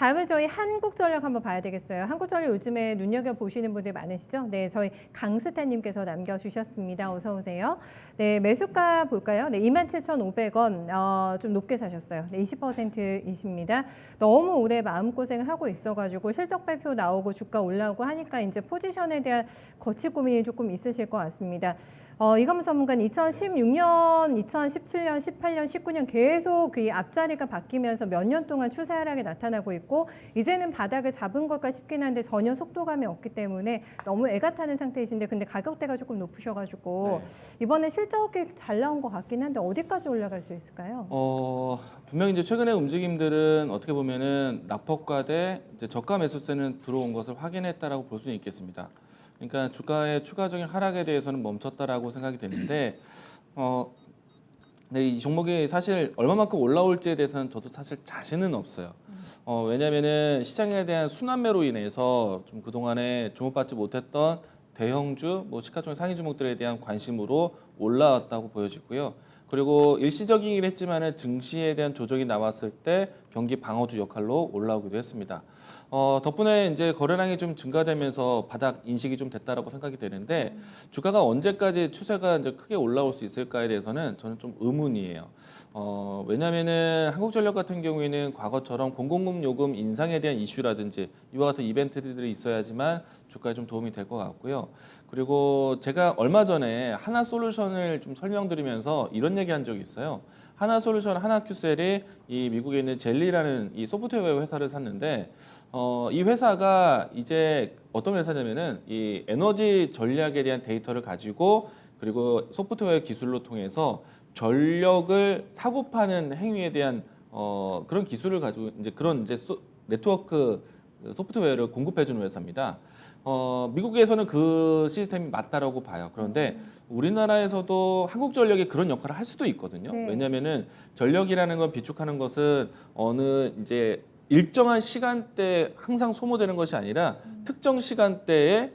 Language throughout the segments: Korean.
다음은 저희 한국전력 한번 봐야 되겠어요. 한국전력 요즘에 눈여겨보시는 분들 많으시죠? 네, 저희 강스태님께서 남겨주셨습니다. 어서 오세요. 네, 매수가 볼까요? 네, 27,500원. 좀 높게 사셨어요. 네, 20%이십니다. 너무 오래 마음고생하고 있어가지고 실적 발표 나오고 주가 올라오고 하니까 이제 포지션에 대한 거치 고민이 조금 있으실 것 같습니다. 이건무 전문가는 2016년, 2017년, 18년, 19년 계속 그 앞자리가 바뀌면서 몇 년 동안 추세 하락이 나타나고 있고 이제는 바닥을 잡은 걸까 싶긴 한데 전혀 속도감이 없기 때문에 너무 애가 타는 상태이신데 근데 가격대가 조금 높으셔가지고 이번에 실적이 잘 나온 것 같긴 한데 어디까지 올라갈 수 있을까요? 분명히 이제 최근의 움직임들은 어떻게 보면은 낙폭과 대 이제 저가 매수세는 들어온 것을 확인했다라고 볼 수는 있겠습니다. 그러니까 주가의 추가적인 하락에 대해서는 멈췄다라고 생각이 되는데, 근데 이 종목이 사실 얼마만큼 올라올지에 대해서는 저도 사실 자신은 없어요. 왜냐면은 시장에 대한 순환매로 인해서 좀 그동안에 주목받지 못했던 대형주, 뭐 시가총 상위 종목들에 대한 관심으로 올라왔다고 보여지고요. 그리고 일시적이긴 했지만은 증시에 대한 조정이 나왔을 때 경기 방어주 역할로 올라오기도 했습니다. 덕분에 이제 거래량이 좀 증가되면서 바닥 인식이 좀 됐다라고 생각이 되는데 주가가 언제까지 추세가 이제 크게 올라올 수 있을까에 대해서는 저는 좀 의문이에요. 왜냐면은 한국전력 같은 경우에는 과거처럼 공공금 요금 인상에 대한 이슈라든지 이와 같은 이벤트들이 있어야지만 주가에 좀 도움이 될 것 같고요. 그리고 제가 얼마 전에 하나솔루션을 좀 설명드리면서 이런 얘기한 적이 있어요. 하나솔루션 하나큐셀이 이 미국에 있는 젤리라는 이 소프트웨어 회사를 샀는데 이 회사가 이제 어떤 회사냐면은 이 에너지 전략에 대한 데이터를 가지고 그리고 소프트웨어 기술로 통해서 전력을 사고 파는 행위에 대한 그런 기술을 가지고 이제 그런 이제 네트워크 소프트웨어를 공급해주는 회사입니다. 미국에서는 그 시스템이 맞다라고 봐요. 그런데 우리나라에서도 한국전력이 그런 역할을 할 수도 있거든요. 네. 왜냐하면은 전력이라는 건 비축하는 것은 어느 이제 일정한 시간대에 항상 소모되는 것이 아니라 특정 시간대에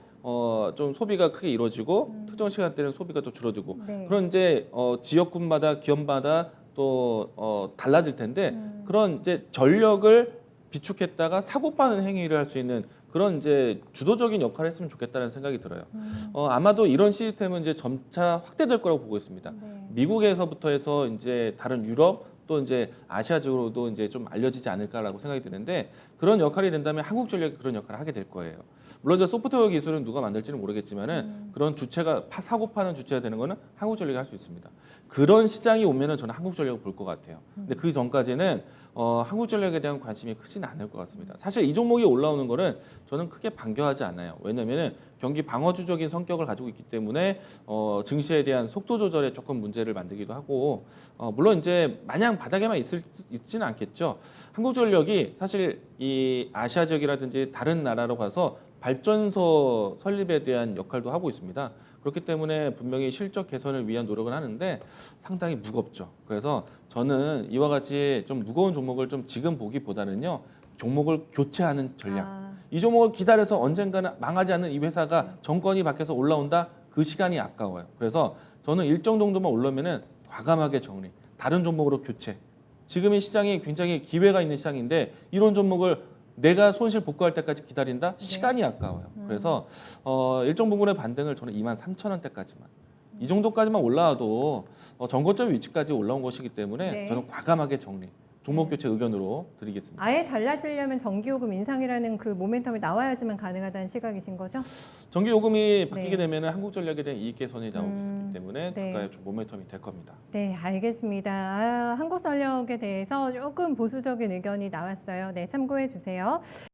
좀 소비가 크게 이루어지고 특정 시간대는 소비가 좀 줄어들고 네. 그런 이제 지역군마다 기업마다 또 달라질 텐데 그런 이제 전력을 비축했다가 사고 파는 행위를 할 수 있는 그런 이제 주도적인 역할을 했으면 좋겠다는 생각이 들어요. 아마도 이런 시스템은 이제 점차 확대될 거라고 보고 있습니다. 네. 미국에서부터 해서 이제 다른 유럽 또 이제 아시아적으로도 이제 좀 알려지지 않을까라고 생각이 드는데 그런 역할이 된다면 한국전력이 그런 역할을 하게 될 거예요. 물론 저 소프트웨어 기술은 누가 만들지는 모르겠지만은 그런 주체가 사고 파는 주체가 되는 거는 한국전력이 할 수 있습니다. 그런 시장이 오면은 저는 한국전력을 볼 것 같아요. 근데 그 전까지는 한국전력에 대한 관심이 크지는 않을 것 같습니다. 사실 이 종목이 올라오는 거는 저는 크게 반겨하지 않아요. 왜냐면은 경기 방어주적인 성격을 가지고 있기 때문에 증시에 대한 속도 조절에 조금 문제를 만들기도 하고 물론 이제 마냥 바닥에만 있지는 않겠죠. 한국전력이 사실 이 아시아 지역이라든지 다른 나라로 가서 발전소 설립에 대한 역할도 하고 있습니다. 그렇기 때문에 분명히 실적 개선을 위한 노력을 하는데 상당히 무겁죠. 그래서 저는 이와 같이 좀 무거운 종목을 좀 지금 보기보다는요. 종목을 교체하는 전략. 이 종목을 기다려서 언젠가는 망하지 않는 이 회사가 정권이 바뀌어서 올라온다. 그 시간이 아까워요. 그래서 저는 일정 정도만 올라오면은 과감하게 정리. 다른 종목으로 교체. 지금의 시장이 굉장히 기회가 있는 시장인데 이런 종목을 내가 손실 복구할 때까지 기다린다? 시간이 아까워요. 그래서 일정 부분의 반등을 저는 23,000원대까지만 이 정도까지만 올라와도 정고점 위치까지 올라온 것이기 때문에 네. 저는 과감하게 정리, 종목 교체 의견으로 드리겠습니다. 아예 달라지려면 전기요금 인상이라는 그 모멘텀이 나와야지만 가능하다는 시각이신 거죠? 전기 요금이 바뀌게 네. 되면 한국전력에 대한 이익 개선이 나오기 때문에 네. 주가에 좀 모멘텀이 될 겁니다. 네, 알겠습니다. 한국전력에 대해서 조금 보수적인 의견이 나왔어요. 네, 참고해 주세요.